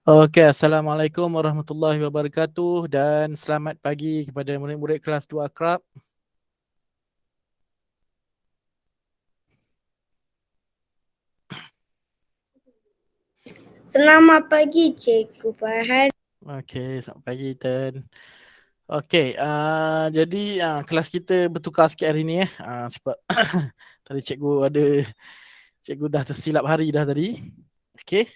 Okey, Assalamualaikum warahmatullahi wabarakatuh dan selamat pagi kepada murid-murid kelas 2 akrab. Selamat pagi Cikgu Farhan. Okey, selamat pagi Tan. Okey, jadi kelas kita bertukar sikit hari ni sebab tadi cikgu dah tersilap hari dah tadi. Okey.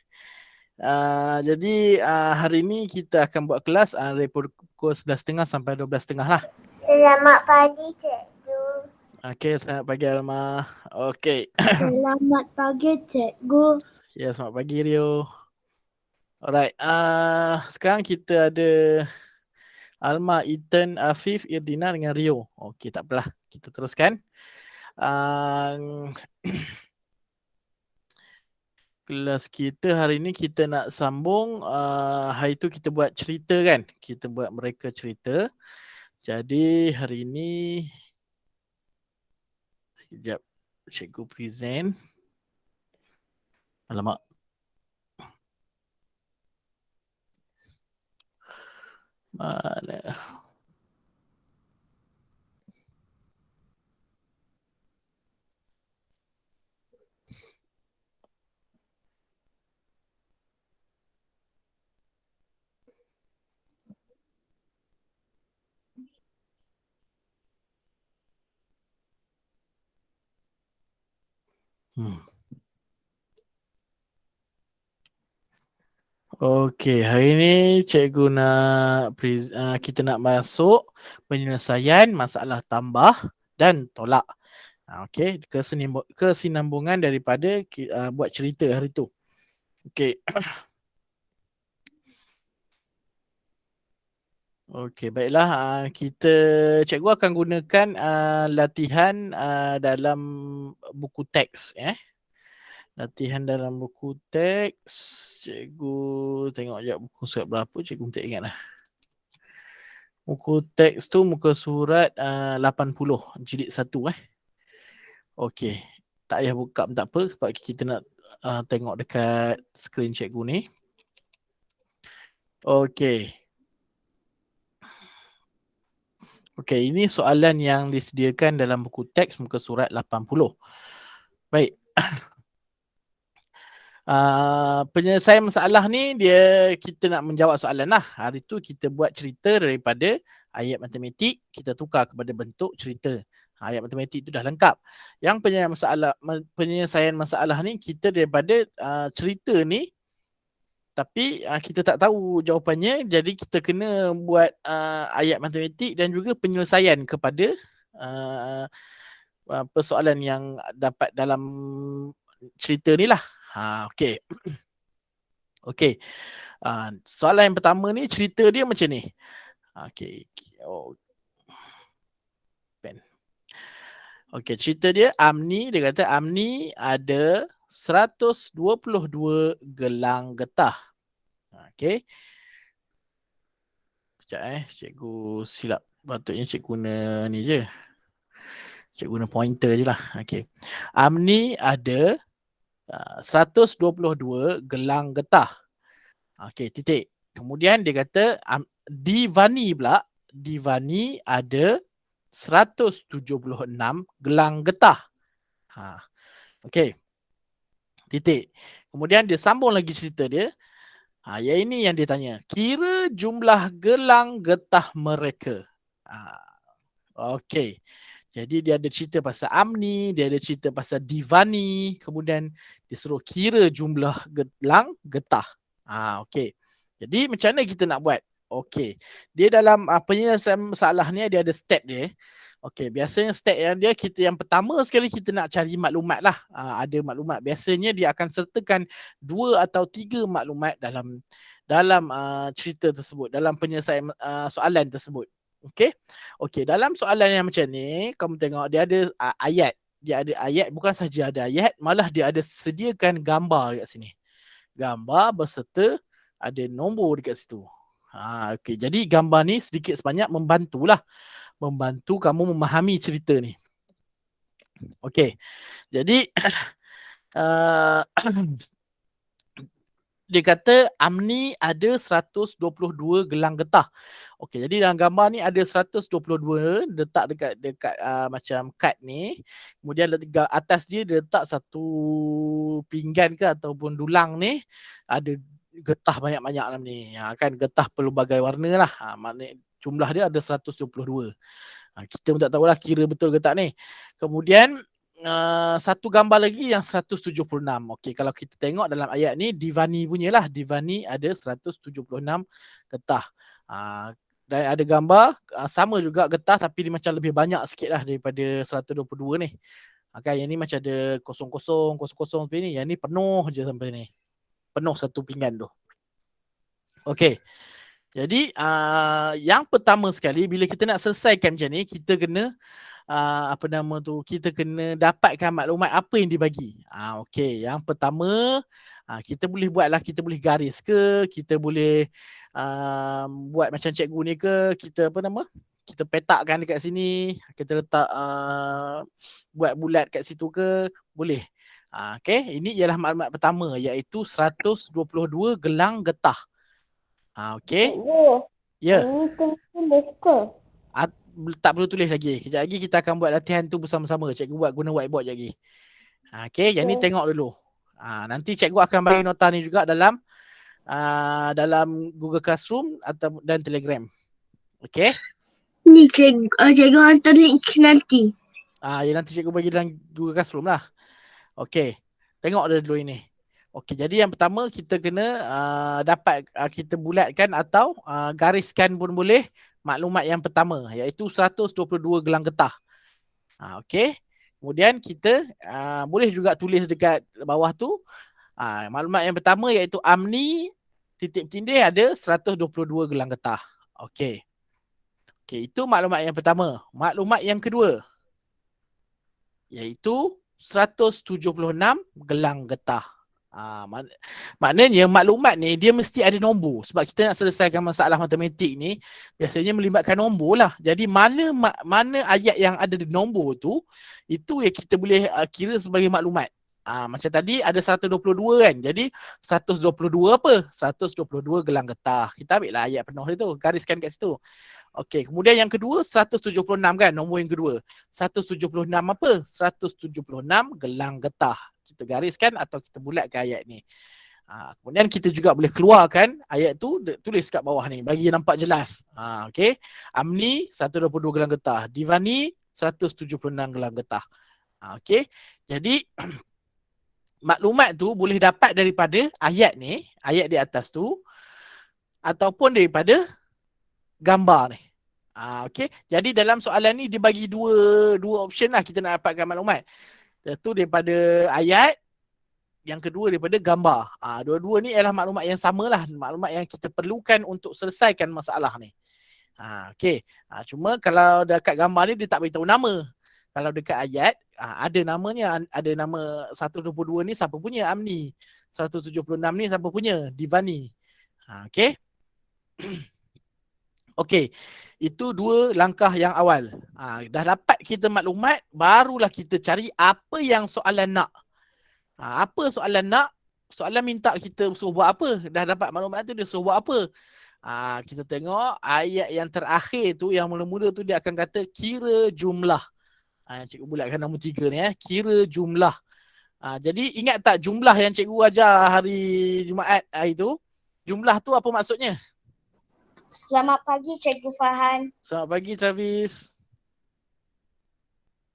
Jadi hari ni kita akan buat kelas dari pukul 11.30 sampai 12.30 lah. Selamat pagi Cikgu. Okey, selamat pagi Alma. Okey. Selamat pagi Cikgu. Ya, selamat pagi Rio. Alright, sekarang kita ada Alma, Ethan, Afif, Irdina dengan Rio. Okey, tak apalah. Kita teruskan. Kelas kita hari ni kita nak sambung. Hari tu kita buat cerita kan. Kita buat mereka cerita. Jadi hari ni sekejap cikgu present. Alamak. Mana? Okey, hari ni cikgu nak kita nak masuk penyelesaian masalah tambah dan tolak. Okey, kesinambungan daripada buat cerita hari tu. Okey. Okey, baiklah. Cikgu akan gunakan latihan dalam buku teks. Latihan dalam buku teks. Cikgu tengok sekejap buku surat berapa. Cikgu tak ingat lah. Buku teks tu muka surat 80. Jilid 1. Okey. Tak payah buka pun tak apa sebab kita nak tengok dekat skrin cikgu ni. Okey. Okey, ini soalan yang disediakan dalam buku teks muka surat 80. Baik. Penyelesaian masalah ni kita nak menjawab soalan lah. Hari tu kita buat cerita daripada ayat matematik, kita tukar kepada bentuk cerita. Ayat matematik tu dah lengkap. Yang penyelesaian masalah ni kita daripada cerita ni, tapi kita tak tahu jawapannya, jadi kita kena buat ayat matematik dan juga penyelesaian kepada persoalan yang dapat dalam cerita ni lah. Okey. Okey. Soalan yang pertama ni, cerita dia macam ni. Okey. Okey, cerita dia dia kata Amni ada 122 gelang getah. Okey. Sekejap cikgu silap. Patutnya cikgu guna ni je. Cikgu guna pointer je lah. Okey. Amni ada 122 gelang getah. Okey, titik. Kemudian dia kata Divani pula. Divani ada 176 gelang getah. Okey. Titik. Kemudian dia sambung lagi cerita dia. Yang ini yang dia tanya. Kira jumlah gelang getah mereka. Okey. Jadi dia ada cerita pasal Amni, dia ada cerita pasal Divani, kemudian dia suruh kira jumlah gelang getah. Okey. Jadi macam mana kita nak buat? Okey. Dia dalam penyelesaian masalah ni dia ada step dia. Okey, biasanya step yang pertama sekali kita nak cari maklumat lah. Ada maklumat. Biasanya dia akan sertakan 2 atau 3 maklumat dalam cerita tersebut, dalam penyelesaian soalan tersebut. Okey. Okey, dalam soalan yang macam ni, kamu tengok dia ada ayat. Dia ada ayat, bukan saja ada ayat, malah dia ada sediakan gambar dekat sini. Gambar berserta ada nombor dekat situ. Okey, jadi gambar ni sedikit sebanyak membantulah. Membantu kamu memahami cerita ni. Okey. Jadi Dia kata Amni ada 122 gelang getah. Okey, jadi dalam gambar ni ada 122 letak dekat macam kad ni. Kemudian atas dia letak satu pinggan ke ataupun dulang ni ada getah banyak-banyak dalam ni. Kan getah pelbagai warna lah. Maknanya jumlah dia ada 122. Kita pun tak tahulah kira betul ke tak ni. Kemudian satu gambar lagi yang 176. Okey, kalau kita tengok dalam ayat ni Divani punya lah. Divani ada 176 getah. Dan ada gambar sama juga getah tapi dia macam lebih banyak sikit lah daripada 122 ni. Kan yang ni macam ada kosong-kosong seperti ni. Yang ni penuh je sampai ni. Penuh satu pinggan tu. Okey. Jadi yang pertama sekali bila kita nak selesaikan macam ni, kita kena kita kena dapatkan maklumat apa yang dibagi. Okey, yang pertama kita boleh buatlah, kita boleh garis ke, kita boleh buat macam cikgu ni ke, kita kita petakkan dekat sini, kita letak buat bulat kat situ ke, boleh. Okey, ini ialah maklumat pertama iaitu 122 gelang getah. Okey. Ya. Ini tulis ke? Tak perlu tulis lagi. Kejap lagi kita akan buat latihan tu bersama-sama. Cikgu buat guna whiteboard je lagi. Okey, yang ni tengok dulu. Nanti cikgu akan bagi nota ni juga dalam Google Classroom dan Telegram. Okey? Ni cikgu hantar link nanti. Ya nanti cikgu bagi dalam Google Classroom lah. Okey. Tengok dulu ini. Okey, jadi yang pertama kita kena dapat kita bulatkan atau gariskan pun boleh maklumat yang pertama iaitu 122 gelang getah. Okey. Kemudian kita boleh juga tulis dekat bawah tu maklumat yang pertama iaitu Amni titik tindih ada 122 gelang getah. Okey. Okey, itu maklumat yang pertama. Maklumat yang kedua iaitu 176 gelang getah. Maknanya maklumat ni dia mesti ada nombor sebab kita nak selesaikan masalah matematik ni biasanya melibatkan nombor lah. Jadi mana ayat yang ada di nombor tu itu yang kita boleh kira sebagai maklumat. Macam tadi ada 122 kan. Jadi 122 apa? 122 gelang getah. Kita ambil lah ayat penuh dia tu, gariskan kat situ. Okey, kemudian yang kedua 176 kan, nombor yang kedua. 176 apa? 176 gelang getah. Kita gariskan atau kita bulatkan ayat ni. Kemudian kita juga boleh keluarkan ayat tu, tulis kat bawah ni bagi nampak jelas. Okey. Amni 122 gelang getah, Divani 176 gelang getah. Okey. Jadi maklumat tu boleh dapat daripada ayat ni, ayat di atas tu ataupun daripada gambar ni. Okey. Jadi dalam soalan ni dia bagi dua option lah kita nak dapatkan maklumat. Satu daripada ayat, yang kedua daripada gambar. Dua-dua ni ialah maklumat yang samalah, maklumat yang kita perlukan untuk selesaikan masalah ni. Okey. Cuma kalau dekat gambar ni dia tak beritahu nama. Kalau dekat ayat ada namanya, ada nama 122 ni siapa punya, Amni. 176 ni siapa punya, Divani. Okey. Okey, itu dua langkah yang awal. Dah dapat kita maklumat, barulah kita cari apa yang soalan nak. Apa soalan nak? Soalan minta kita suruh buat apa? Dah dapat maklumat tu dia suruh buat apa? Kita tengok ayat yang terakhir tu, yang mula-mula tu dia akan kata kira jumlah. Cikgu bulatkan nombor 3 ni, kira jumlah. Jadi ingat tak jumlah yang cikgu ajar hari Jumaat hari tu? Jumlah tu apa maksudnya? Selamat pagi Cikgu Farhan. Selamat pagi Travis.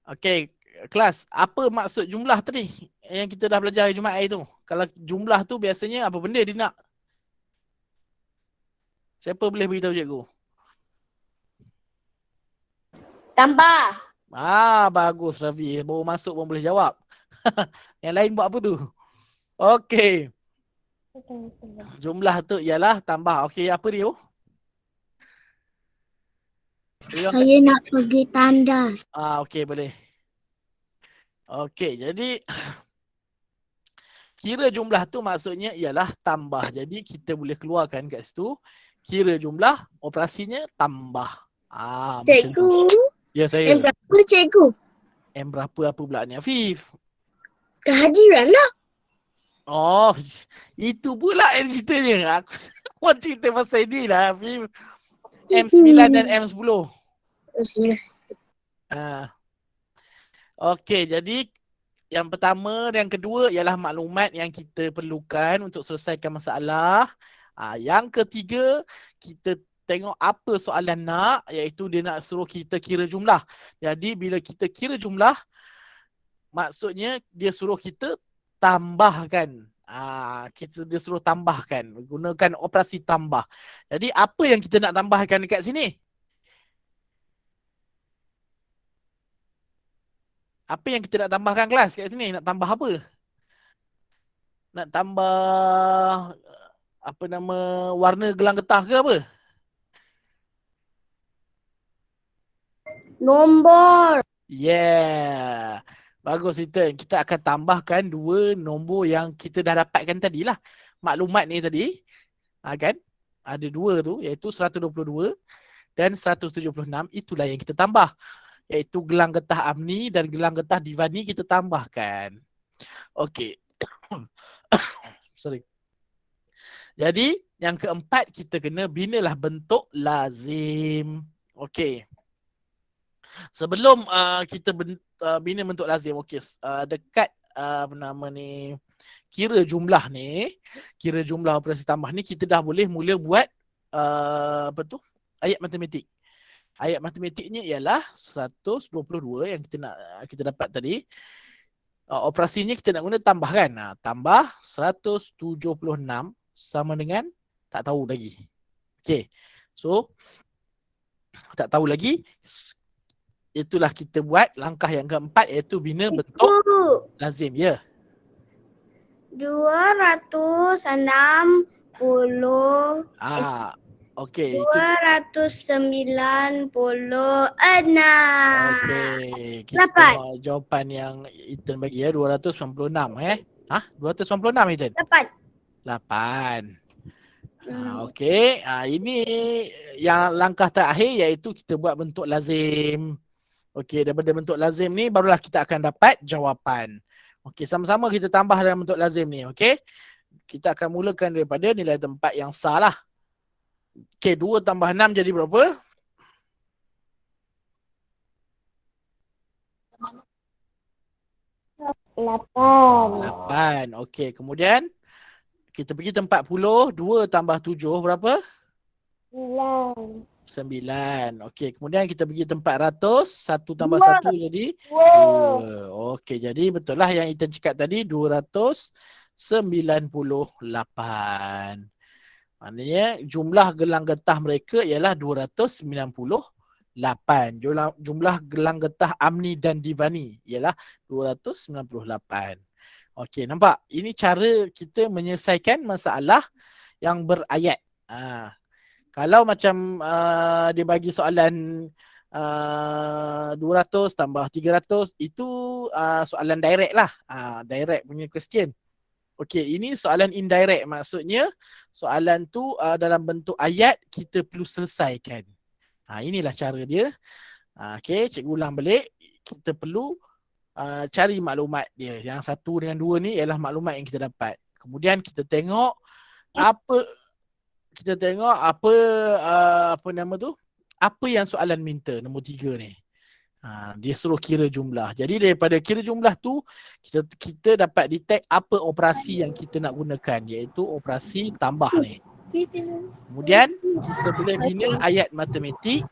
Okey, kelas, apa maksud jumlah tadi yang kita dah belajar hari Jumaat hari tu? Kalau jumlah tu biasanya apa benda dia nak? Siapa boleh beritahu cikgu? Tambah. Bagus Rafi, baru masuk pun boleh jawab. Yang lain buat apa tu? Okey. Jumlah tu ialah tambah. Okey, apa dia? Saya nak pergi tandas. Okey, boleh. Okey, jadi kira jumlah tu maksudnya ialah tambah. Jadi kita boleh keluarkan kat situ. Kira jumlah, operasinya tambah. Cikgu. Ya, saya. M berapa cikgu? M berapa apa pula ni, Afif? Kehadiran lah. Oh, itu pula yang ceritanya. Aku want cerita pasal ini lah. Film M9 dan M10. Okey, jadi yang pertama dan yang kedua ialah maklumat yang kita perlukan untuk selesaikan masalah. Yang ketiga, kita tengok apa soalan nak, iaitu dia nak suruh kita kira jumlah. Jadi bila kita kira jumlah, maksudnya dia suruh kita tambahkan. Dia suruh tambahkan, gunakan operasi tambah. Jadi apa yang kita nak tambahkan dekat sini? Apa yang kita nak tambahkan kelas kat sini? Nak tambah apa? Nak tambah apa nama warna gelang getah ke apa? Nombor. Yeah. Bagus itu. Kita akan tambahkan dua nombor yang kita dah dapatkan tadi lah. Maklumat ni tadi. Kan? Ada dua tu, iaitu 122 dan 176. Itulah yang kita tambah. Iaitu gelang getah Amni dan gelang getah Divani kita tambahkan. Okey. Sorry. Jadi yang keempat kita kena binalah bentuk lazim. Okey. Sebelum kita bina bentuk lazim, okey, dekat apa nama ni, kira jumlah operasi tambah ni kita dah boleh mula buat apa tu? Ayat matematik. Ayat matematiknya ialah 122 yang kita dapat tadi. Operasinya kita nak guna tambah kan? Tambah 176 sama dengan tak tahu lagi. Okey. So tak tahu lagi. Itulah kita buat langkah yang keempat, iaitu bina bentuk lazim. Ya. 260. Okey. 296. Okey. Kita tengok jawapan yang Ethan bagi ya. 296 296 Ethan? 8. Okey. Ini yang langkah terakhir, iaitu kita buat bentuk lazim. Okey, daripada bentuk lazim ni barulah kita akan dapat jawapan. Okey, sama-sama kita tambah dalam bentuk lazim ni. Okey. Kita akan mulakan daripada nilai tempat yang sah lah. Okey, 2 tambah 6 jadi berapa? 8. Okey, kemudian kita pergi tempat 40. 2 tambah 7 berapa? 9. Okey, kemudian kita pergi tempat ratus. 1 tambah 1 jadi 2. Okey, jadi betul lah yang Ethan cakap tadi, 298. Maknanya jumlah gelang getah mereka ialah 298. Jumlah gelang getah Amni dan Divani ialah 298. Okey, nampak? Ini cara kita menyelesaikan masalah yang berayat. Kalau macam dia bagi soalan 200 tambah 300, itu soalan direct lah. Direct punya question. Okey, ini soalan indirect. Maksudnya soalan tu dalam bentuk ayat kita perlu selesaikan. Inilah cara dia. Okey, cikgu ulang balik. Kita perlu cari maklumat dia. Yang 1 dengan 2 ni ialah maklumat yang kita dapat. Kemudian kita tengok apa nama tu? Apa yang soalan minta, nombor 3 ni. Dia suruh kira jumlah. Jadi daripada kira jumlah tu, kita dapat detect apa operasi yang kita nak gunakan, iaitu operasi tambah ni. Kemudian kita boleh bina ayat matematik.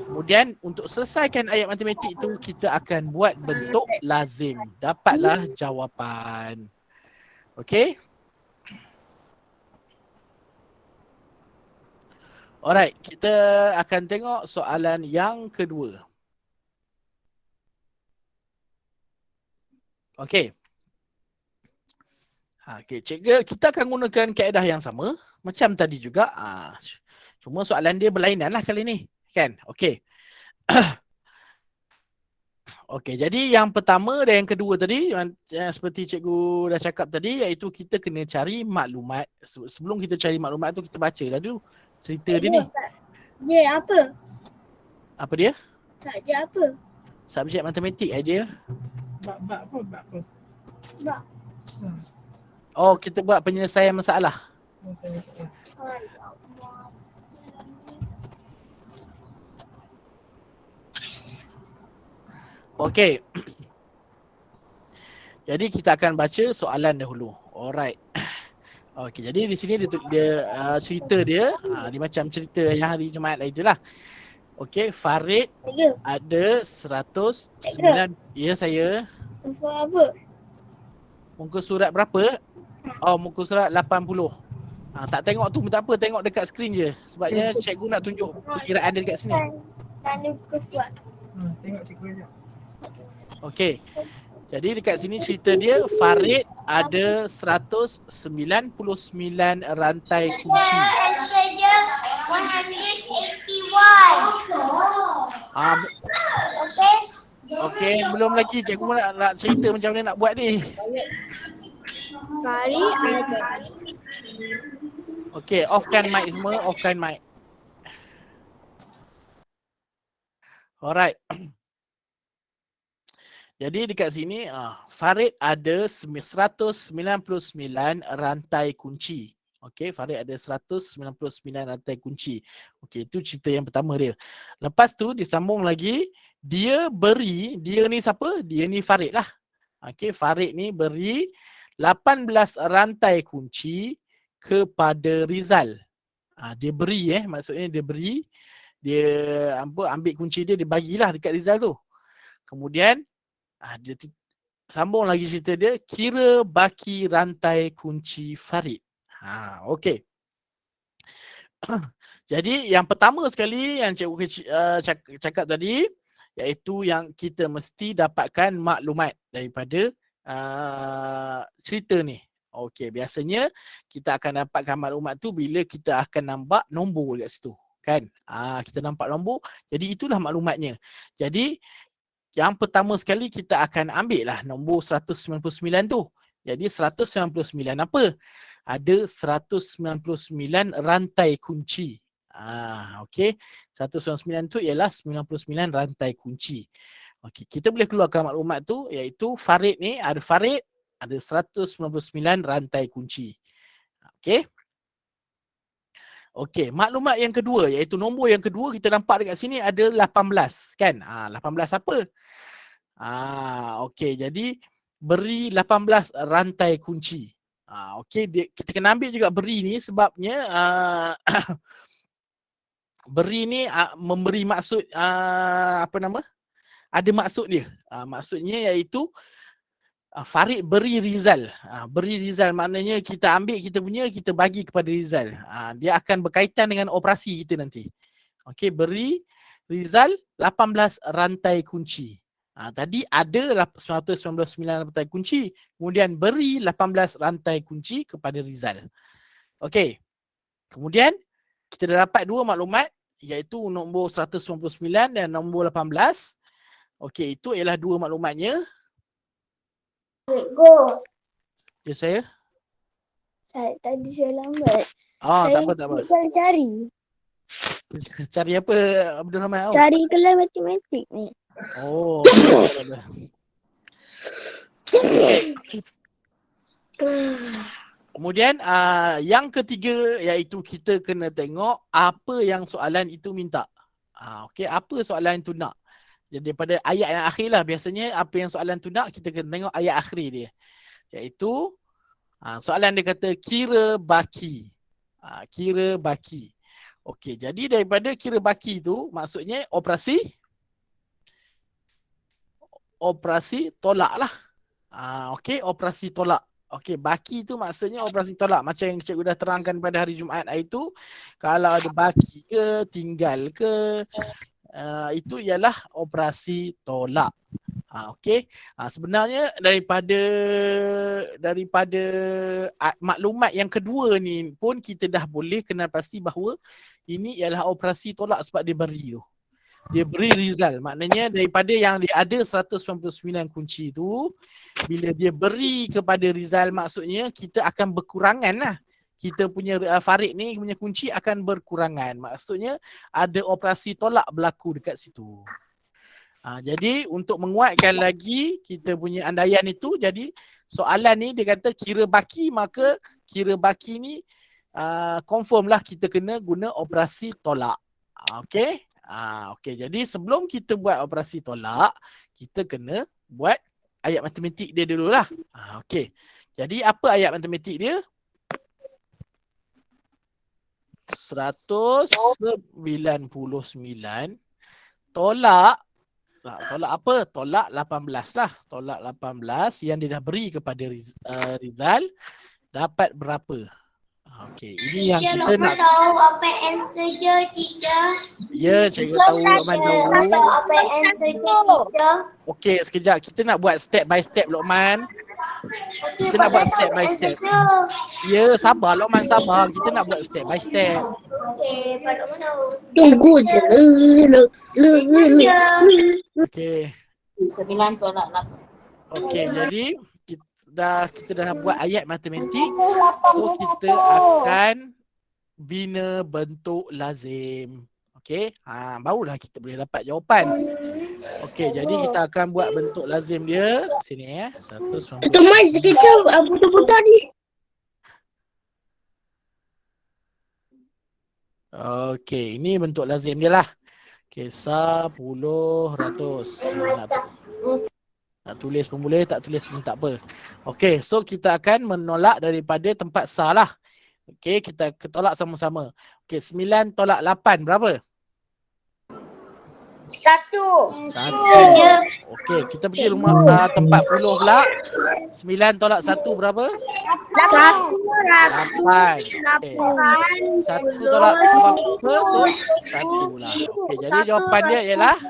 Kemudian untuk selesaikan ayat matematik tu, kita akan buat bentuk lazim. Dapatlah jawapan. Okey? Alright, kita akan tengok soalan yang kedua. Okey. Okey, cikgu, kita akan gunakan kaedah yang sama macam tadi juga. Cuma soalan dia berlainan lah kali ni. Kan? Okey. Okey, jadi yang pertama dan yang kedua tadi, yang seperti cikgu dah cakap tadi, iaitu kita kena cari maklumat. Sebelum kita cari maklumat tu, kita baca lah dulu cerita dia ni. Subjek apa? Apa dia? Subjek apa? Subjek matematik aja. Bab apa? Bab. Oh, kita buat penyelesaian masalah. Okey. Jadi kita akan baca soalan dahulu. Alright. Okey, jadi di sini cerita dia, dia macam cerita yang hari Jumaat lah itulah. Okey, Farid ada 109. Ya, saya. Apa? Muka surat berapa? Oh, muka surat 80. Tak tengok tu tak apa, tengok dekat skrin je. Sebabnya cikgu nak tunjuk perkiraan dia dekat sini. Tanda buku suat. Tengok cikgu je. Okey. Jadi dekat sini cerita dia, Farid ada 199 rantai kunci. Answer dia 181. Okay? Okey, belum lagi cikgu nak cerita macam mana nak buat ni. Farid ada. Okey, offkan mic semua, offkan mic. Alright. Jadi dekat sini Farid ada 199 rantai kunci. Okey, Farid ada 199 rantai kunci. Okey, itu cerita yang pertama dia. Lepas tu disambung lagi, dia ni siapa? Dia ni Farid lah. Okey, Farid ni beri 18 rantai kunci kepada Rizal. Dia beri maksudnya dia beri, dia ambil kunci dia bagilah dekat Rizal tu. Kemudian dia sambung lagi cerita dia, kira baki rantai kunci Farid. Okey. Jadi yang pertama sekali yang cikgu cakap tadi, iaitu yang kita mesti dapatkan maklumat daripada cerita ni. Okey, biasanya kita akan dapatkan maklumat tu bila kita akan nampak nombor dekat situ, kan? Kita nampak nombor, jadi itulah maklumatnya. Jadi yang pertama sekali kita akan ambil lah nombor 199 tu. Jadi 199 apa? Ada 199 rantai kunci. Okey. 199 tu ialah 99 rantai kunci. Okey, kita boleh keluarkan maklumat tu, iaitu Farid ada 199 rantai kunci. Okey. Okey, maklumat yang kedua, iaitu nombor yang kedua kita nampak dekat sini ada 18, kan? 18 apa? Okey, jadi beri 18 rantai kunci. Okey, kita kena ambil juga beri ni sebabnya beri ni memberi maksud ada maksud dia. Maksudnya iaitu Farid beri Rizal. Beri Rizal maknanya kita ambil kita punya, kita bagi kepada Rizal. Dia akan berkaitan dengan operasi kita nanti. Okey, beri Rizal 18 rantai kunci. Tadi ada 199 rantai kunci, kemudian beri 18 rantai kunci kepada Rizal. Okey. Kemudian kita dah dapat dua maklumat, iaitu nombor 199 dan nombor 18. Okey, itu ialah dua maklumatnya. Go. Ya, saya. Tadi saya lambat. Tak apa. Cari. Cari apa, Abdul Rahman? Cari kelas matematik ni. Oh. Kemudian yang ketiga, iaitu kita kena tengok apa yang soalan itu minta. Okey, apa soalan itu nak. Jadi daripada ayat yang akhir lah, biasanya apa yang soalan tu nak, kita kena tengok ayat akhir dia. Iaitu soalan dia kata kira baki. Kira baki. Okey, jadi daripada kira baki tu maksudnya operasi tolak lah. Okey, operasi tolak. Okey, baki tu maksudnya operasi tolak. Macam yang cikgu dah terangkan pada hari Jumaat itu, kalau ada baki ke, tinggal ke, itu ialah operasi tolak. Okey. Sebenarnya daripada maklumat yang kedua ni pun kita dah boleh kenal pasti bahawa ini ialah operasi tolak sebab dia beri tu. Dia beri Rizal. Maknanya daripada yang dia ada 199 kunci tu, bila dia beri kepada Rizal, maksudnya kita akan berkurangan lah. Kita punya Farid ni punya kunci akan berkurangan. Maksudnya ada operasi tolak berlaku dekat situ. Jadi untuk menguatkan lagi kita punya andaian itu, jadi soalan ni dia kata kira baki, maka kira baki ni confirm lah kita kena guna operasi tolak. Okey. Okey, jadi sebelum kita buat operasi tolak, kita kena buat ayat matematik dia dululah. Okey. Jadi apa ayat matematik dia? 199 tolak apa? Tolak 18 lah. Tolak 18 yang dia dah beri kepada Rizal dapat berapa? Okey, ini yang kita nak tahu apa answer je, teacher. Ya, cikgu tahu Lokman tahu. Tahu apa answer je, teacher. Okey, sekejap. Kita nak buat step by step Lokman. Kita nak buat step by step. Ya, sabar Lokman, sabar. Kita nak buat step by step. Okey, Pak Lokman tahu. Tunggu je. Okey. 9 tolak 8. Okey, jadi kita dah buat ayat matematik. So kita akan bina bentuk lazim. Okey, barulah kita boleh dapat jawapan. Okey, jadi kita akan buat bentuk lazim dia. Sini 190. Tutup mic sekejap. Buta-buta ni. Okey, ini bentuk lazim dia lah. Okey, 10 ratus. Nak tulis pun boleh, tak tulis pun tak apa. Okey, so kita akan menolak daripada tempat sah lah. Okey, kita tolak sama-sama. Okey, 9 tolak 8 berapa? 1. 1. Okey, kita pergi rumah tempat puluh pula. 9 tolak 1 berapa? 8. Okey. 1 tolak berapa? So, 1 lah. Okey, jadi jawapan dia ialah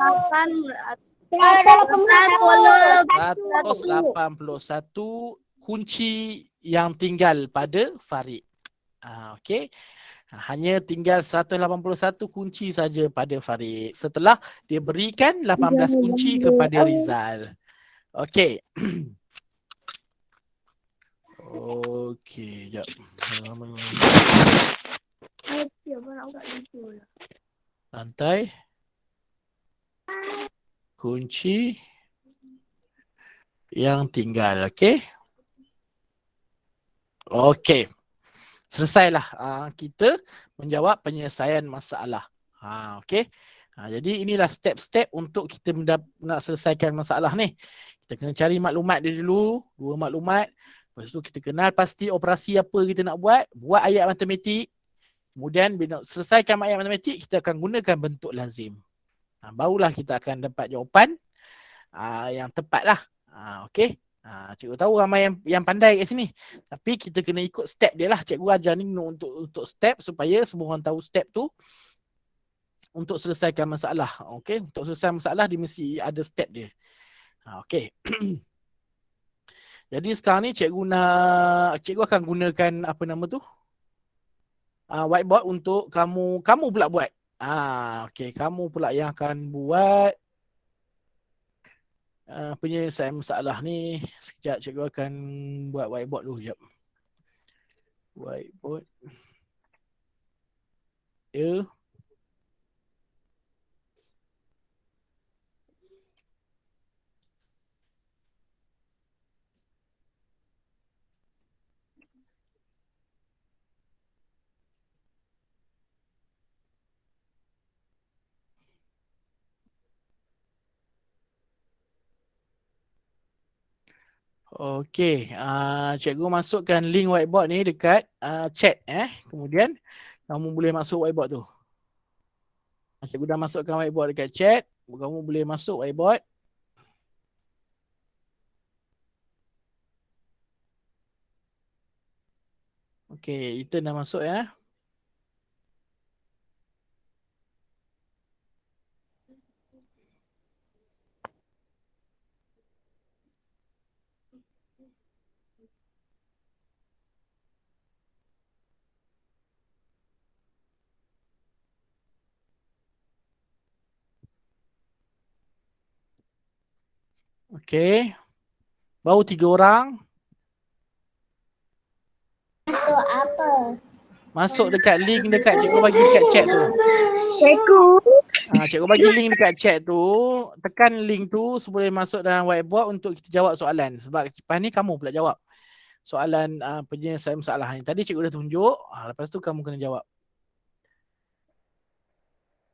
181 kunci yang tinggal pada Farid. Okey. Hanya tinggal 181 kunci saja pada Farid setelah dia berikan 18 kunci kepada Rizal. Okey. Okey, jap. Lantai. Kunci yang tinggal. Okey. Okey. Selesailah kita menjawab penyelesaian masalah. Okey. Jadi inilah step-step untuk kita nak selesaikan masalah ni. Kita kena cari maklumat dia dulu, 2 maklumat. Lepas tu kita kenal pasti operasi apa kita nak buat, buat ayat matematik. Kemudian bila selesaikan ayat matematik, kita akan gunakan bentuk lazim. Barulah kita akan dapat jawapan yang tepat lah. Okey. Cikgu tahu ramai yang pandai kat sini. Tapi kita kena ikut step dia lah. Cikgu ajar ni untuk step supaya semua orang tahu step tu untuk selesaikan masalah. Okey, untuk selesai masalah dia mesti ada step dia. Okey. Jadi sekarang ni cikgu akan gunakan apa nama tu? Whiteboard untuk kamu pula buat. Okey, kamu pula yang akan buat penyelesaian masalah ni. Sekejap cikgu akan buat whiteboard dulu. Sekejap. Whiteboard. Ya. Okey, cikgu masukkan link whiteboard ni dekat chat Kemudian kamu boleh masuk whiteboard tu. Cikgu dah masukkan whiteboard dekat chat. Kamu boleh masuk whiteboard. Okey, Ethan dah masuk ya. Okey. Baru 3 orang. Masuk apa? Masuk dekat link dekat cikgu bagi dekat chat tu. Cikgu. Cikgu bagi link dekat chat tu. Tekan link tu supaya masuk dalam whiteboard untuk kita jawab soalan. Sebab lepas ni kamu pula jawab soalan penyelesaian masalah ni. Tadi cikgu dah tunjuk. Lepas tu kamu kena jawab.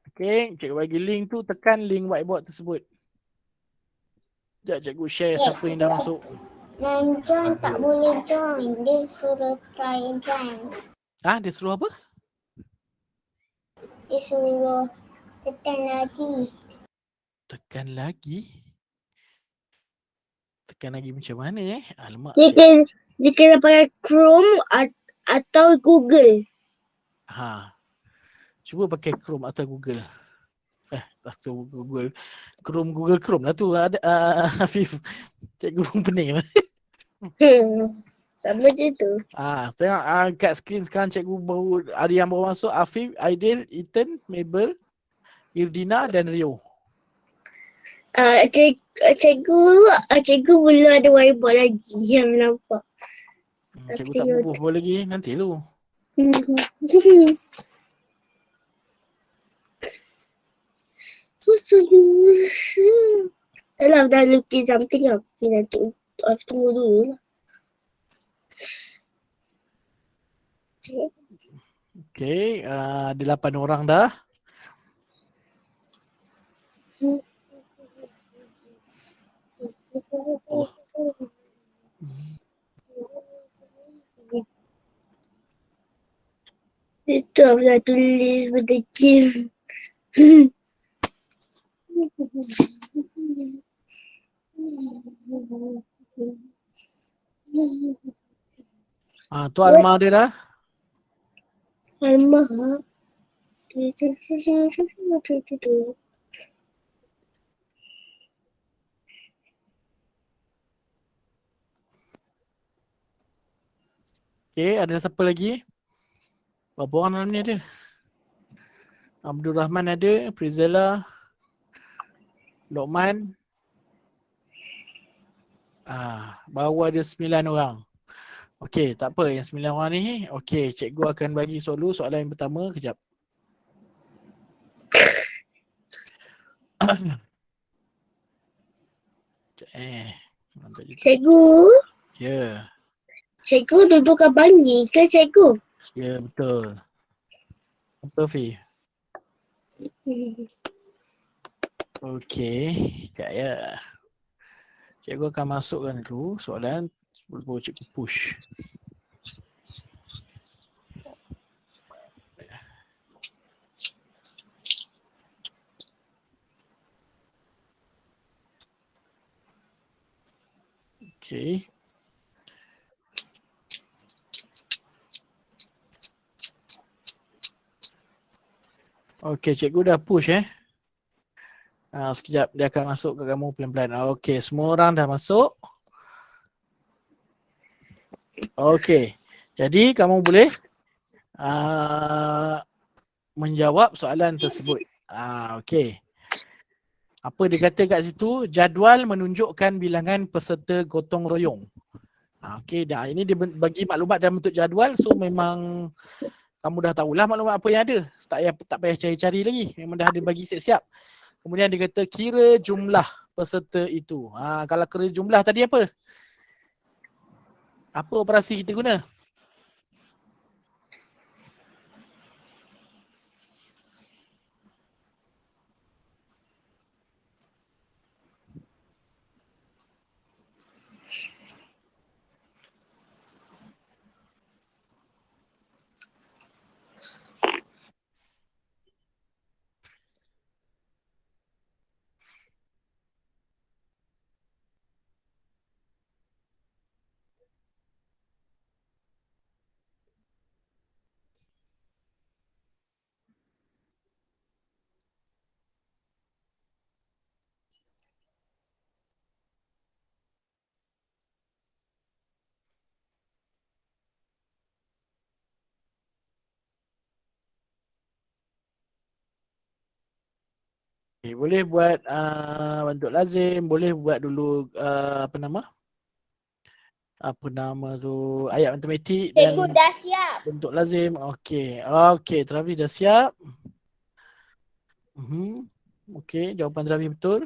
Okay, cikgu bagi link tu. Tekan link whiteboard tersebut. Sekejap cikgu share siapa yang dah masuk. Dan John tak boleh join. Dia suruh try and join. Dia suruh apa? Dia suruh tekan lagi. Tekan lagi? Tekan lagi macam mana Alamak. Dia kena pakai Chrome atau Google. Cuba pakai Chrome atau Google. Atau Google. Google Chrome lah tu. Ada Hafif. Cikgu pening lah. Sama je tu. Tengok kat skrin sekarang cikgu ada yang baru masuk. Afif, Aidil, Ethan, Mabel, Irdina dan Rio. Cikgu belum ada whiteboard lagi yang nampak. Cikgu tak bubuh pun lagi. Nanti lu. Dah lukis something lah. Tunggu dulu lah. Okay, ada 8 orang dah. Oh. Itu aku dah tulis benda game. Tu Alma dia dah. Alma. Okay, ada siapa lagi? Berapa orang dalam ni ada? Abdul Rahman ada, Prizella, Lokman. Baru ada 9 orang. Okey, tak apa yang 9 orang ni. Okey, cikgu akan bagi soalan yang pertama. Kejap. Cikgu. Ya. Cikgu duduk kat bangi ke cikgu? Ya, betul. Betul, Fi. Okey, sekejap ya. Cikgu akan masukkan dulu soalan sebelum cikgu push. Okey. Okey, cikgu dah push sekejap dia akan masuk ke kamu pelan-pelan. Okey, semua orang dah masuk. Okey. Jadi kamu boleh menjawab soalan tersebut. Okey. Apa dia kata kat situ? Jadual menunjukkan bilangan peserta gotong royong. Okey, dah ini dia bagi maklumat dalam bentuk jadual, so memang kamu dah tahulah maklumat apa yang ada. Tak payah cari-cari lagi. Memang dah ada bagi siap-siap. Kemudian dia kata kira jumlah peserta itu. Kalau kira jumlah tadi apa? Apa operasi kita guna? Okay, boleh buat bentuk lazim, boleh buat dulu apa nama tu, ayat matematik dan Cikgu dah siap. bentuk lazim. Okey. Okey, Travis dah siap. Okey, jawapan Rafi betul.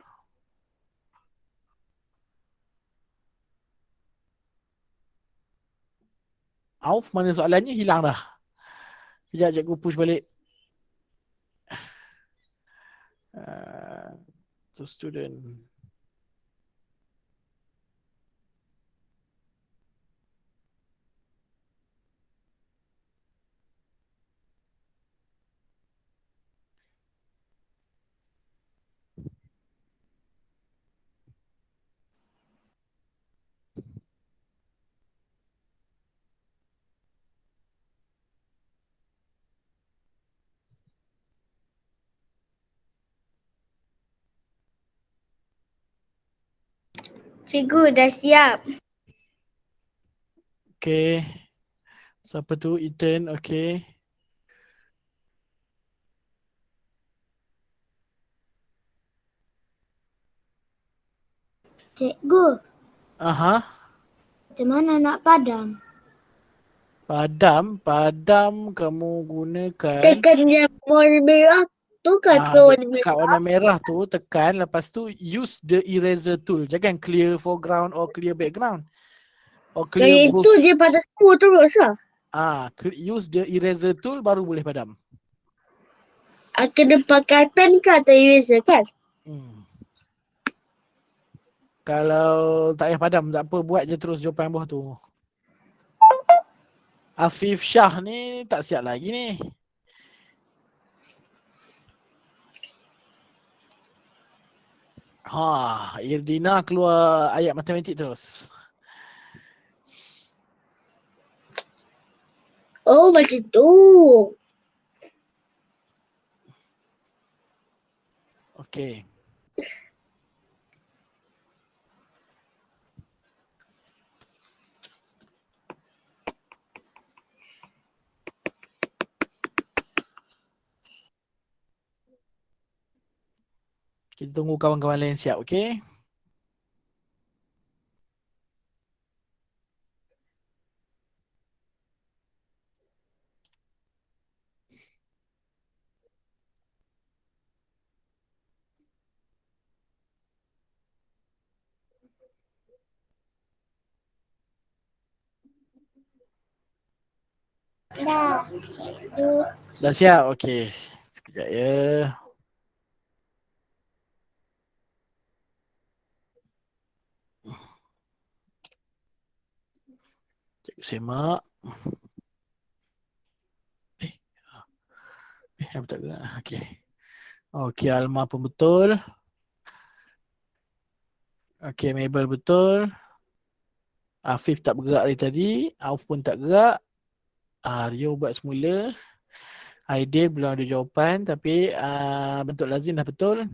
Auf, mana soalannya? Hilang dah. Sekejap cikgu push balik. To student. Cikgu dah siap. Okey. Siapa tu? Ethan. Okey. Cikgu, Aha. macam mana nak padam? Padam kamu gunakan Tekan yang warna merah tu kan warna kat merah. warna merah tu tekan, lepas tu use the eraser tool. Jangan clear foreground or clear background. Or Kalau clear both. itu dia pada semua terus lah. Use the eraser tool baru boleh padam. Kena pakai pen ke atau eraser kan? Kalau tak payah padam tak apa, buat je terus jawapan bawah tu. Afif Shah ni tak siap lagi ni. Irdina keluar ayat matematik terus. Oh macam tu. Okey. Kita tunggu kawan-kawan lain siap, okey? Dah, cikgu. Dah siap? Okey. Sekejap ya. Cikgu semak. Apa tak gerak? Okey. Okey, Alma pun betul. Okey, Mabel betul. Afif tak bergerak dari tadi. Auf pun tak gerak. Rio buat semula. Aidil belum ada jawapan tapi bentuk lazim dah betul.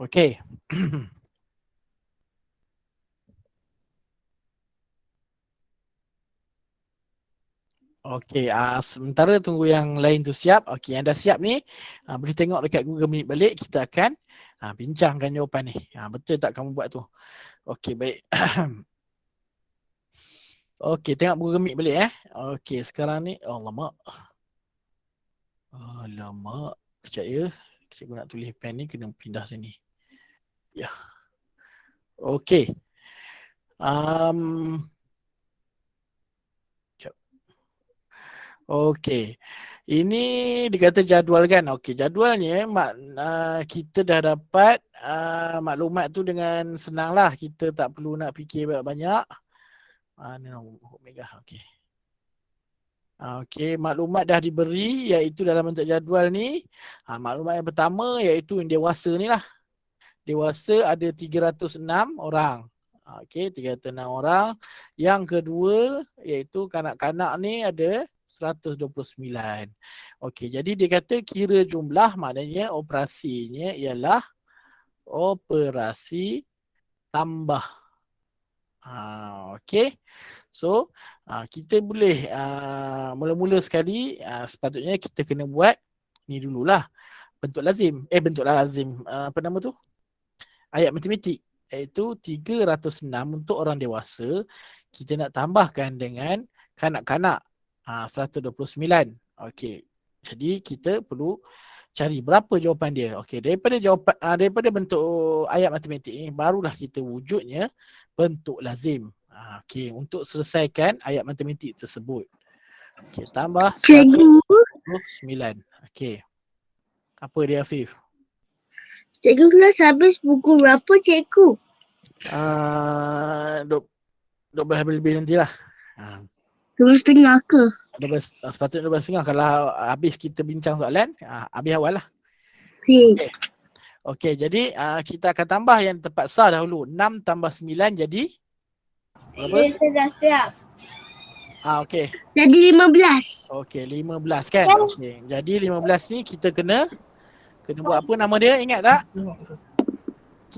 Okey. Okey, sementara tunggu yang lain tu siap. Okey, yang dah siap ni boleh tengok dekat Google Meet balik. Kita akan bincangkan jawapan ni. Betul tak kamu buat tu? Okey, baik. Okey, tengok Google Meet balik Okey, sekarang ni alamak. Alamak. Kejap ya. Cikgu nak tulis pen ni kena pindah sini. Ya. Okey. Okey. Ini dikata jadual kan? Okey, jadualnya kita dah dapat maklumat tu dengan senang lah. Kita tak perlu nak fikir banyak-banyak. Ni Omega. Okey. Okey, maklumat dah diberi iaitu dalam bentuk jadual ni. Maklumat yang pertama iaitu yang dewasa ni lah. Dewasa ada 306 orang. Okey, 306 orang. Yang kedua iaitu kanak-kanak ni ada 129. Okey, jadi dia kata kira jumlah, maknanya operasinya ialah operasi tambah. Okey. So, kita boleh mula-mula sekali sepatutnya kita kena buat ni dululah. bentuk lazim. Bentuk lazim. Apa nama tu? Ayat matematik. Iaitu 306 untuk orang dewasa. Kita nak tambahkan dengan kanak-kanak. 129. Okey. Jadi kita perlu cari berapa jawapan dia. Okey, daripada jawapan daripada bentuk ayat matematik ni barulah kita wujudnya bentuk lazim. Okey, untuk selesaikan ayat matematik tersebut. Okey, tambah Cikgu, 129. Okey. Apa dia Afif? cikgu kelas habis pukul berapa cikgu? 12 lebih nantilah. 2:30 ke? 12, sepatutnya 12.30 kalau habis kita bincang soalan, habis awal lah. Okey. Okey, jadi kita akan tambah yang tempat sah dahulu. 6 tambah 9 jadi berapa? Saya dah siap. Okey. Jadi 15. Okey, 15 kan? Okey. Jadi 15 ni kita kena buat apa nama dia? Ingat tak?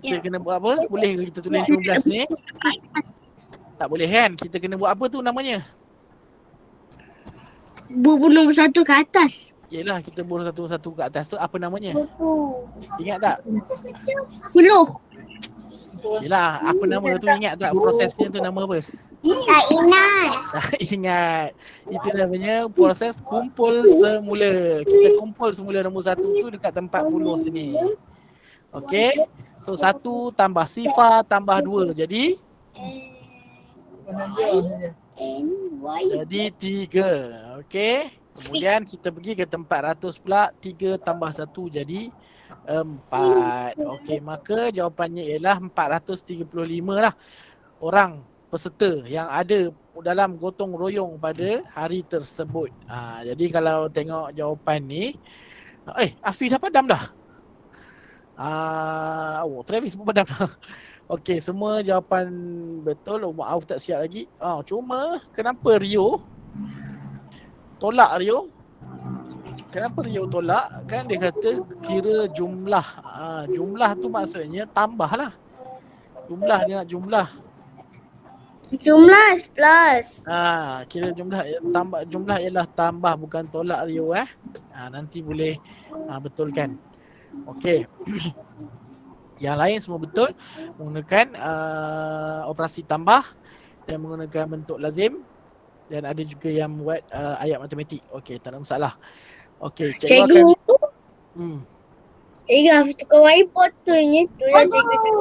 Kita kena buat apa? Boleh ke kita tulis 15 ni? Tak boleh kan? Kita kena buat apa tu namanya? Buku nombor 1 ke atas. Yelah, kita bunuh satu-satu ke atas tu apa namanya? Betul. Ingat tak? 10. Yelah, apa nama tu ingat tak? Prosesnya tu nama apa? Tak ingat. Tak ingat. Itu namanya proses kumpul semula. Kita kumpul semula nombor 1 tu dekat tempat puluh sini. Okey. So 1 tambah sifar tambah 2 jadi Y. 3. Okey. Kemudian kita pergi ke tempat ratus pula. 3 tambah 1 jadi 4. Okey, maka jawapannya ialah 435 lah orang peserta yang ada dalam gotong royong pada hari tersebut. Jadi kalau tengok jawapan ni, Afi dah padam dah. Travis pun padam dah. Okey, semua jawapan betul. Maaf tak siap lagi. Cuma kenapa Rio tolak Rio? Kenapa Rio tolak? Kan dia kata kira jumlah. Jumlah tu maksudnya tambah lah. Jumlah dia nak jumlah. Jumlah plus. Kira jumlah ialah tambah bukan tolak Rio nanti boleh betulkan. Okey. Yang lain semua betul menggunakan operasi tambah dan menggunakan bentuk lazim dan ada juga yang buat ayat matematik. Okey, tak ada masalah. Okey, cikgu akan Cikgu Hafiz tukar whiteboard tu ni. Tu lah cikgu.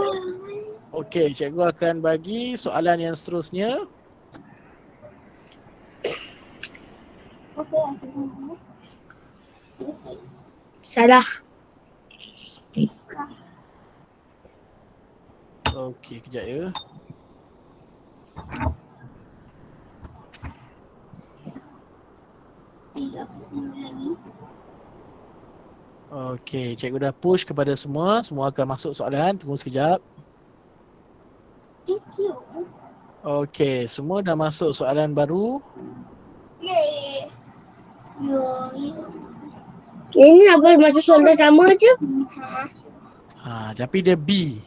Okey, cikgu akan bagi soalan yang seterusnya. Salah. Okey, kejap ya. Okey, cikgu dah push kepada semua. Semua akan masuk soalan. Tunggu sekejap. Thank you. Okey, semua dah masuk soalan baru. Yay. Ini apa macam soalan sama je? Tapi dia B.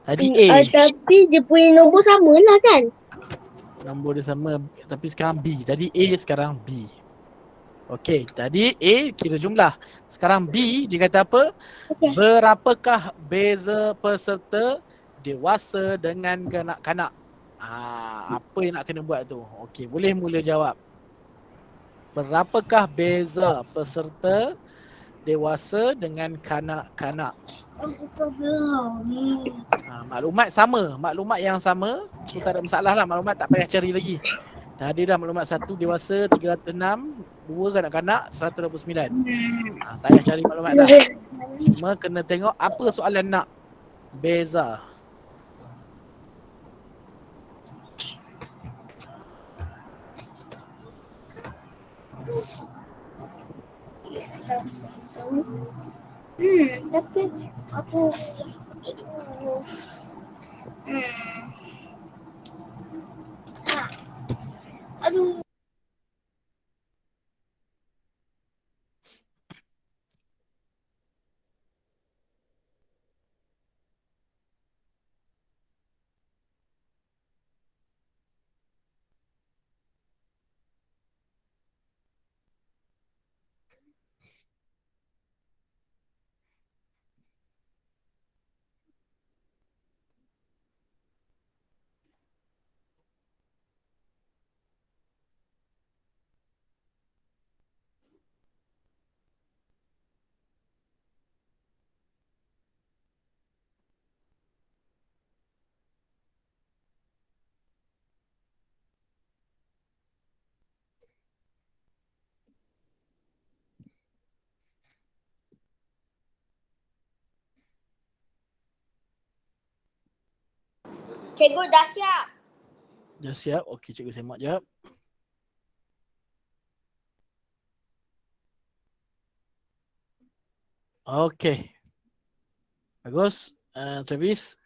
Tadi A. Tapi dia punya nombor sama lah kan? Nombor dia sama tapi sekarang B. Tadi A, sekarang B. Okey, tadi A kira jumlah. Sekarang B dia kata apa? Okey. Berapakah beza peserta dewasa dengan kanak-kanak? Apa yang nak kena buat tu? Okey, boleh mula jawab. Berapakah beza peserta dewasa dengan kanak-kanak? Maklumat sama, maklumat yang sama. So tak ada masalah lah, maklumat tak payah cari lagi. Dah ada dah maklumat 1 dewasa 306, 2 kanak-kanak 129. Tak payah cari maklumat dah. Cuma kena tengok apa soalan nak beza. Tapi aku aduh. Cikgu dah siap. Dah siap? Okey, cikgu semak jap. Okey. Bagus. Travis.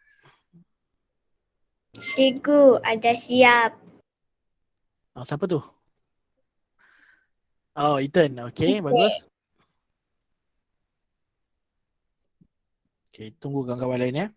Cikgu, ada siap. Siapa tu? Oh, Ethan. Okey, bagus. Okey, tunggu kawan-kawan lain ya.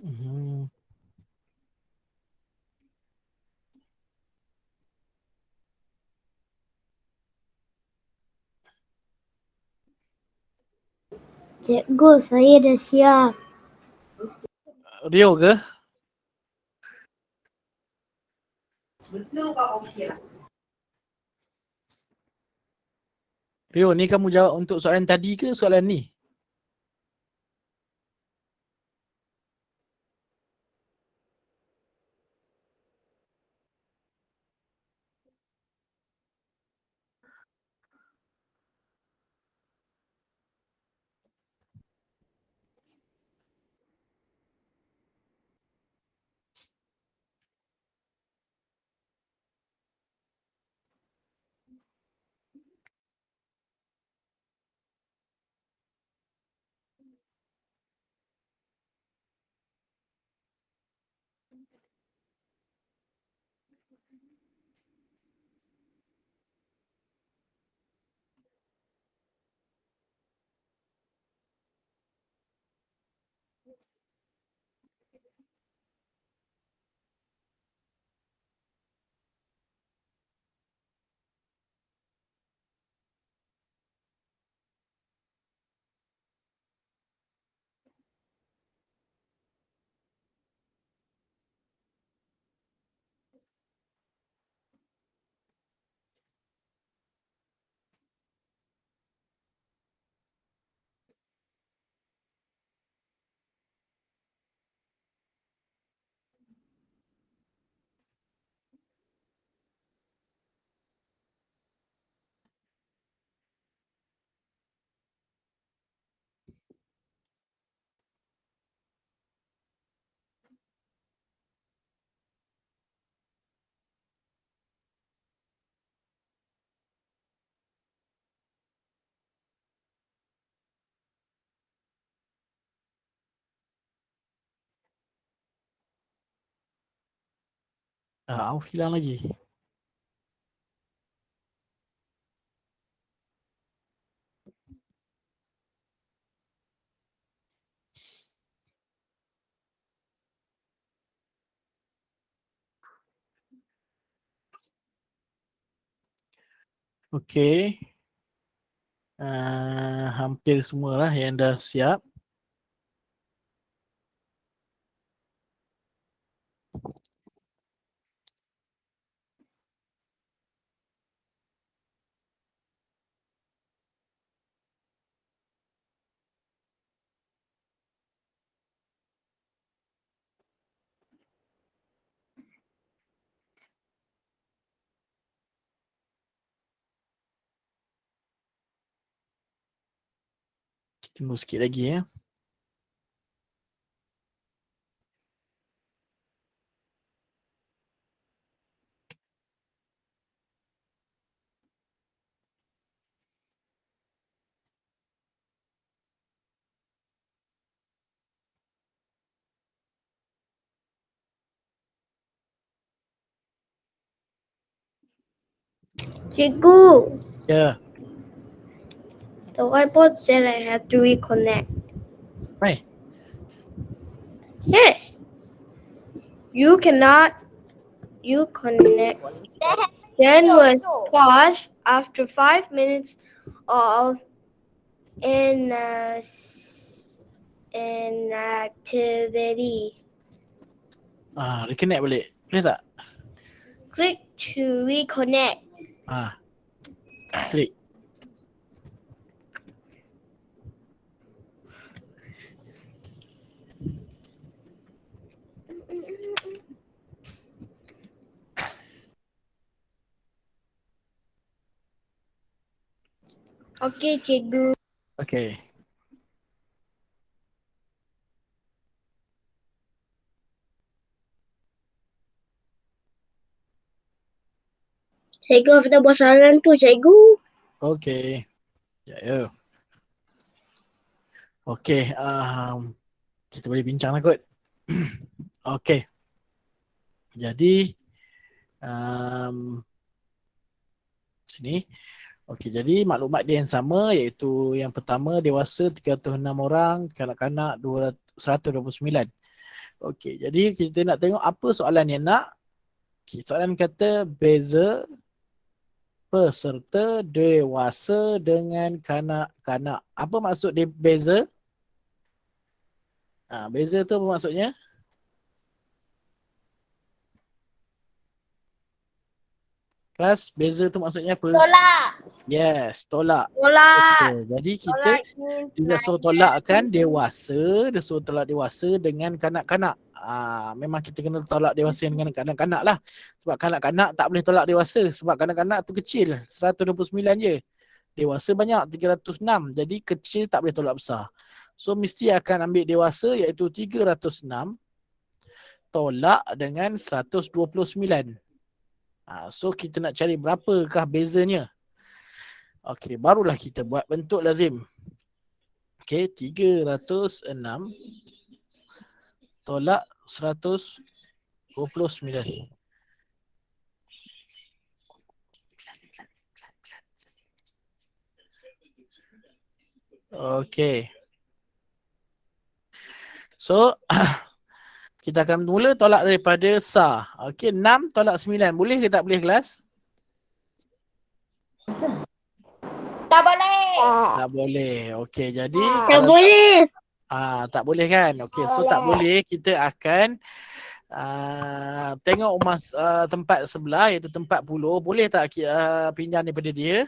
Mhm. Cikgu, saya dah siap. Rio ke? Rio, ni kamu jawab untuk soalan tadi ke soalan ni? Auf hilang lagi. Okey. Hampir semualah yang dah siap. Tunggu sikit lagi ya. Cikgu, Ya. the whiteboard said I have to reconnect. Baik. Yes. You cannot. You connect. Then was paused after 5 minutes of inactivity. Reconnect balik. Boleh tak? Click to reconnect. Klik. Okay, cikgu. Okay. Cikgu dah buat soalan tu, cikgu. Okay. Ya. Okay. Kita boleh bincang lah kot. Okay. Jadi sini. Okey, jadi maklumat dia yang sama, iaitu yang pertama dewasa 306 orang, kanak-kanak 129. Okey, jadi kita nak tengok apa soalan yang nak. Okay, soalan kata beza peserta dewasa dengan kanak-kanak. Apa maksud dia beza? Beza tu apa maksudnya? Kelas, beza tu maksudnya apa? Tolak. Yes, tolak. Tolak. Betul. Jadi kita dia suruh tolakkan dewasa, dia suruh tolak dewasa dengan kanak-kanak. Memang kita kena tolak dewasa dengan kanak-kanak lah. Sebab kanak-kanak tak boleh tolak dewasa. Sebab kanak-kanak tu kecil, 129 je. Dewasa banyak, 306. Jadi kecil tak boleh tolak besar. So mesti akan ambil dewasa iaitu 306 tolak dengan 129. So kita nak cari berapakah bezanya. Okey, barulah kita buat bentuk lazim. Okey, 306 tolak 129. Okey. So, kita akan mula tolak daripada sah. Okey, 6 tolak 9. Boleh ke tak boleh kelas? Tak boleh. Tak boleh. Okey, jadi Tak kalau boleh. tak boleh kan? Okey, so tak boleh. Kita akan tengok tempat sebelah iaitu tempat 10. Boleh tak pinjam daripada dia?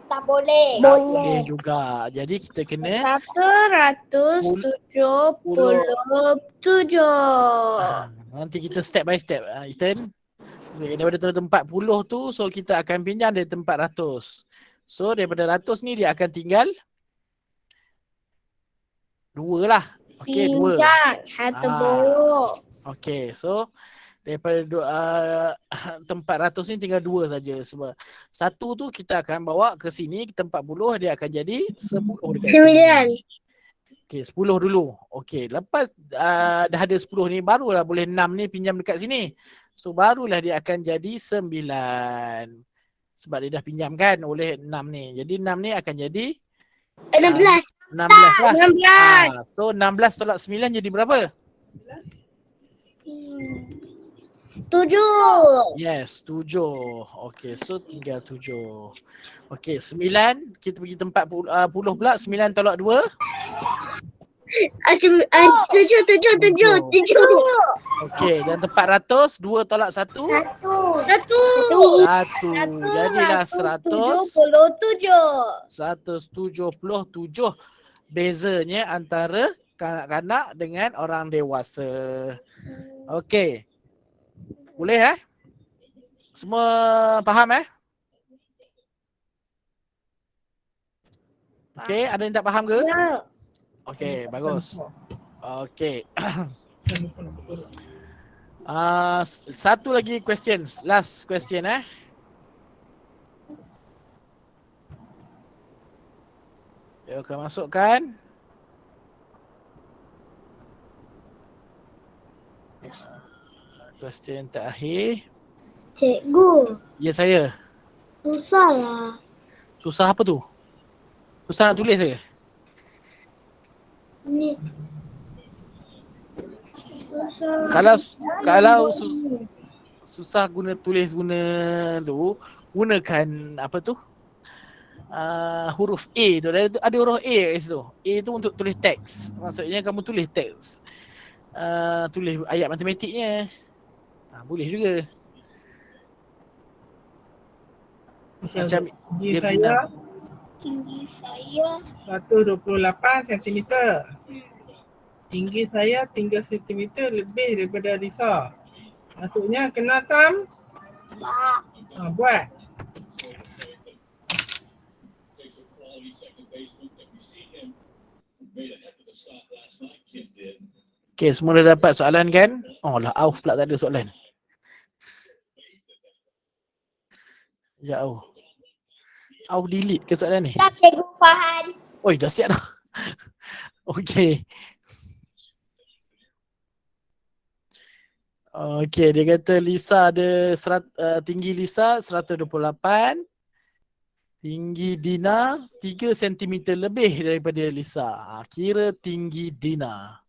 Tak boleh. Tak boleh juga. Jadi kita kena 177. nanti kita step by step. Ethan, daripada tempat 10 tu, so kita akan pinjam dari tempat 100. So daripada 100 ni dia akan tinggal 2 lah. Okey, 2. Pinjam. Harta borok. Okey, so daripada tempat 100 ni tinggal 2 saja. Sebab 1 tu kita akan bawa ke sini, ke tempat 10, dia akan jadi 10 dekat sini. 9. Okey, 10 dulu. Okey, lepas dah ada 10 ni, barulah boleh 6 ni pinjam dekat sini. So barulah dia akan jadi 9. Sebab dia dah pinjam kan oleh 6 ni. Jadi 6 ni akan jadi 16. 16 lah. 16. So 16 tolak 9 jadi berapa? 7. Yes, 7. Okey, so tinggal 7. Okey, 9 kita pergi tempat 10 pula. 9 tolak 2. 7. Okey, dan tempat 100 2 tolak 1. 1. 1. Jadilah 177. 177 bezanya antara kanak-kanak dengan orang dewasa. Okey. Boleh Semua faham Okey, ada yang tak faham ke? Ya. Okey, bagus. Okey. Satu lagi question, last question Saya akan masukkan. Question terakhir. Cikgu, Ya saya. susah lah. Susah apa tu? Susah nak tulis ke? Ni. Susah. Kalau susah guna tulis guna tu, gunakan apa tu? Huruf A tu. Ada huruf A kat situ. A tu untuk tulis teks. Maksudnya kamu tulis teks. Tulis ayat matematiknya. Boleh juga. Macam tinggi dia saya Tinggi saya 128 cm. Tinggi saya 3 cm lebih daripada Lisa. Maksudnya kena buat. Okay, semua dah dapat soalan kan? Oh lah, Auf pula tak ada soalan. Ya Auf. Auf delete ke soalan ni? Siap Cikgu Fahan. Oi, dah siap dah. Okay. Okay, dia kata Lisa ada tinggi Lisa 128. Tinggi Dina 3 cm lebih daripada Lisa. Kira tinggi Dina.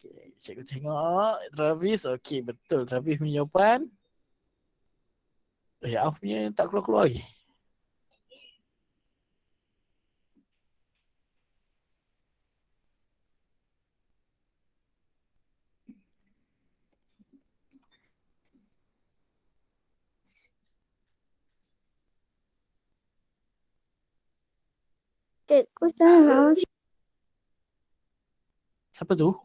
Okay, cikgu tengok. Travis, okay betul. Travis punya jawapan. Auf punya tak keluar-keluar lagi. Cikgu salah. Siapa tu?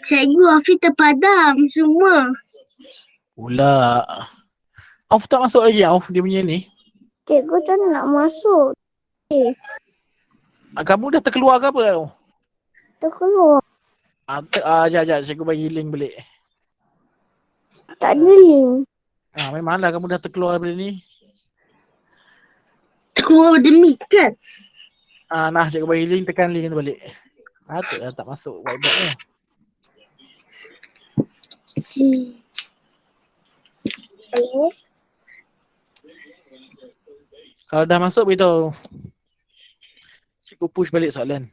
Cikgu Afiq terpadam semua. Pula. Auf tak masuk lagi Auf dia punya ni. Cikgu tak nak masuk. Kamu dah terkeluar ke apa? Terkeluar. Sekejap, cikgu bagi link balik. Tak ada link. Memanglah kamu dah terkeluar daripada ni. Keluar demi kan? Nah, cikgu bagi link, tekan link tu balik. Patutlah tak masuk whiteboard ni. Hello? Kalau dah masuk, beritahu. Cikgu push balik soalan.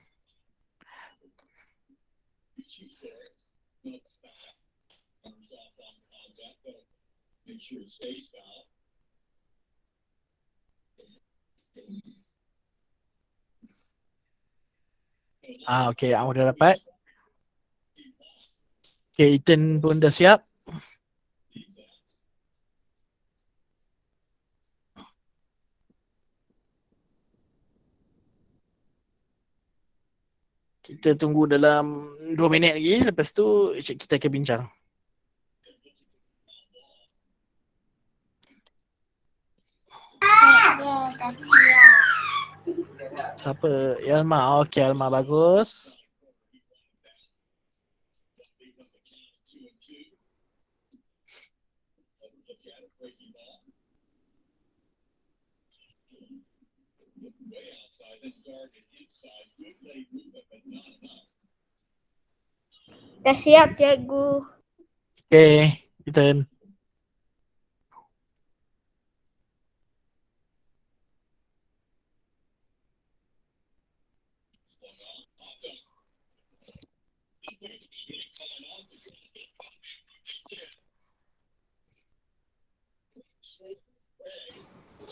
Okay, awak dah dapat. Okay, Ethan pun dah siap. Kita tunggu dalam 2 minit lagi. Lepas tu kita akan bincang. dah siap. Siapa? Elma. Okay, Elma bagus. Dah siap Cikgu. Okay, Ethan.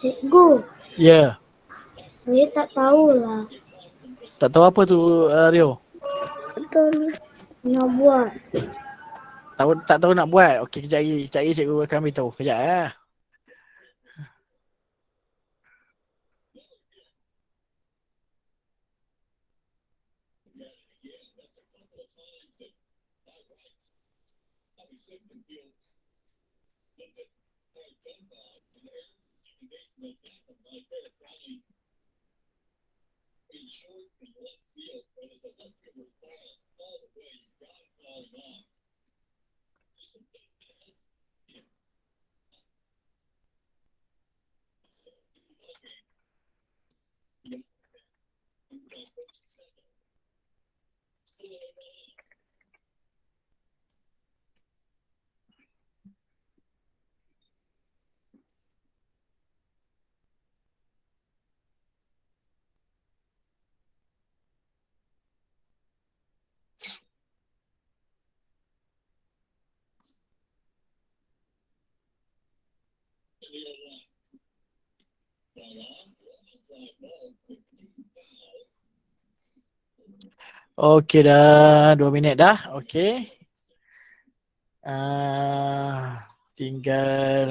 Cikgu, Ya. saya tak tahulah. Tak tahu apa tu Rio? Betul. Nak buat. Tak tahu nak buat. Okey, kejap lagi cikgu akan beritahu. Kejap . Okey dah, 2 minit dah. Okey. Tinggal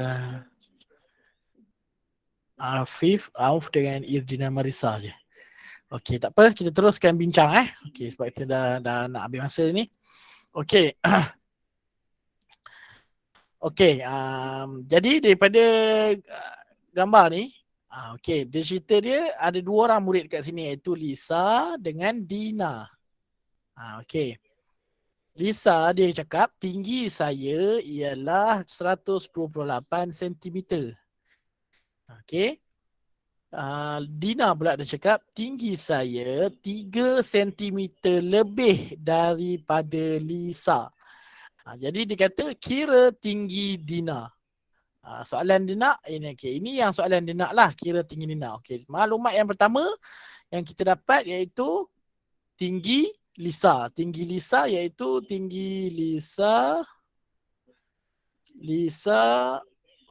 Afif, Auf dengan Irdina Marisa je. Okey, tak apa, kita teruskan bincang Okey, sebab kita dah nak habis masa ni. Okey. Okey, jadi daripada gambar ni, okey, dia cerita dia ada 2 orang murid kat sini iaitu Lisa dengan Dina. Okey. Lisa dia cakap tinggi saya ialah 128 cm. Okey. Dina pula dia cakap tinggi saya 3 cm lebih daripada Lisa. Jadi dia kata kira tinggi Dina. Soalan dia nak ini yang soalan dia nak lah, kira tinggi Dina. Okey, maklumat yang pertama yang kita dapat iaitu tinggi Lisa. Tinggi Lisa iaitu tinggi Lisa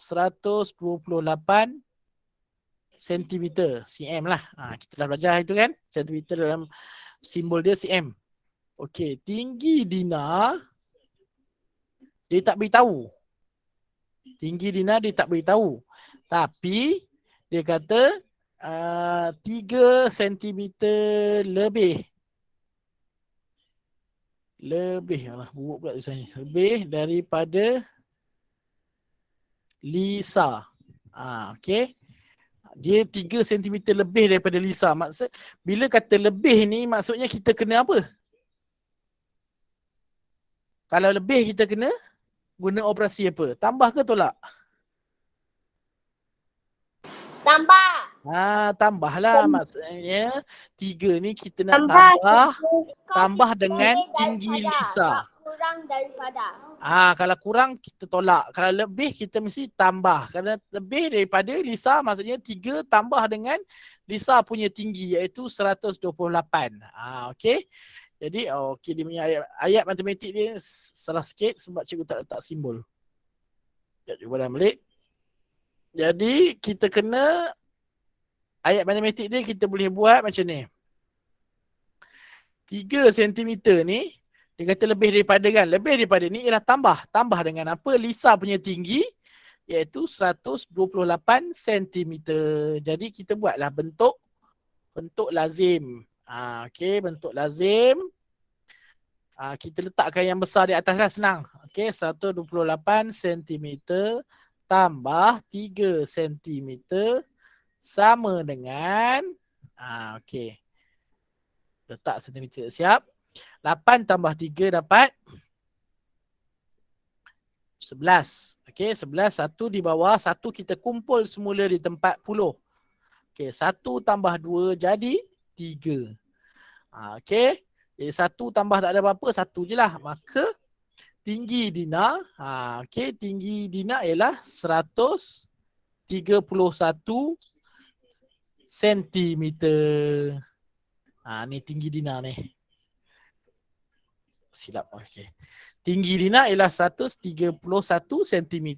128 cm. cm lah. Kita dah belajar itu kan. Centimeter dalam simbol dia cm. Okey, tinggi Dina dia tak beritahu. Tinggi Dina dia tak beritahu. Tapi dia kata 3 cm lebih. Buruk pula tulisannya. Lebih daripada Lisa. Okey. Dia 3 cm lebih daripada Lisa. Maksud bila kata lebih ni maksudnya kita kena apa? Kalau lebih kita kena guna operasi apa? Tambah ke tolak? Tambah. Tambahlah, maksudnya 3 ni kita nak tambah dengan tinggi Lisa. Kurang daripada. Kalau kurang kita tolak. Kalau lebih kita mesti tambah. Kerana lebih daripada Lisa maksudnya 3 tambah dengan Lisa punya tinggi iaitu 128. Okey. Jadi okey, dia punya ayat matematik dia salah sikit sebab cikgu tak letak simbol. Sekejap cuba dah balik. Jadi kita kena ayat matematik dia kita boleh buat macam ni. 3 cm ni dia kata lebih daripada kan. Lebih daripada ni ialah tambah. Tambah dengan apa? Lisa punya tinggi iaitu 128 cm. Jadi kita buatlah bentuk lazim. Okey, bentuk lazim. Kita letakkan yang besar di atas lah, senang. Okey, 128 cm tambah 3 cm sama dengan okey. Letak cm siap. 8 tambah 3 dapat 11. Okey, 11. 1 di bawah, 1 kita kumpul semula di tempat puluh. Okey, 1 tambah 2 jadi 3. Okey. Jadi 1 tambah tak ada apa-apa, 1 je lah. Maka tinggi Dina, okey, tinggi Dina ialah 131 cm. Ni tinggi Dina ni. Silap. Okey. Tinggi Dina ialah 131 cm.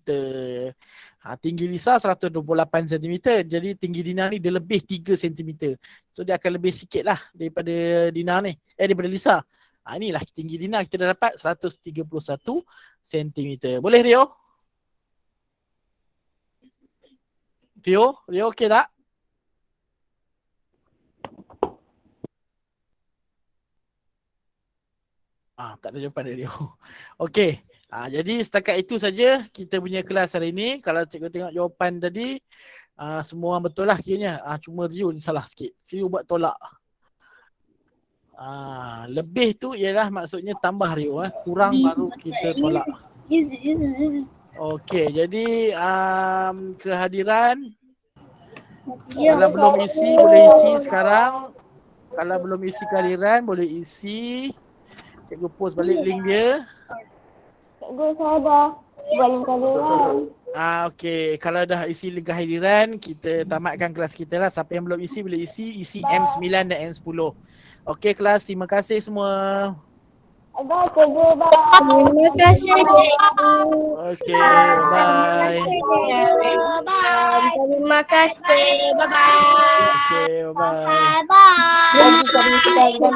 Tinggi Lisa 128 cm. Jadi tinggi Dina ni dia lebih 3 cm. So dia akan lebih sikit lah daripada Dina ni. Daripada Lisa. Inilah tinggi Dina kita dah dapat 131 cm. Boleh Rio? Rio okey tak? Tak ada jawapan dari dia. Okey. Jadi setakat itu saja kita punya kelas hari ini. Kalau cikgu tengok jawapan tadi, semua betul lah kiranya. Cuma Rio ni salah sikit. Rio buat tolak. Lebih tu ialah maksudnya tambah Rio. Kurang baru kita tolak. Okey, jadi kehadiran. Kalau belum isi, boleh isi sekarang. Kalau belum isi kehadiran, boleh isi. Cikgu post balik link dia. Cikgu, saya dah buat link kehadiran. Okey, kalau dah isi link kehadiran, kita tamatkan kelas kita lah. Siapa yang belum isi, boleh isi M9 dan M10. Okey kelas, terima kasih semua. Ada cikgu, bye. Terima kasih cikgu. Okey, bye. Terima kasih. Bye-bye. Okey, bye. Bye. Lagi tadi kita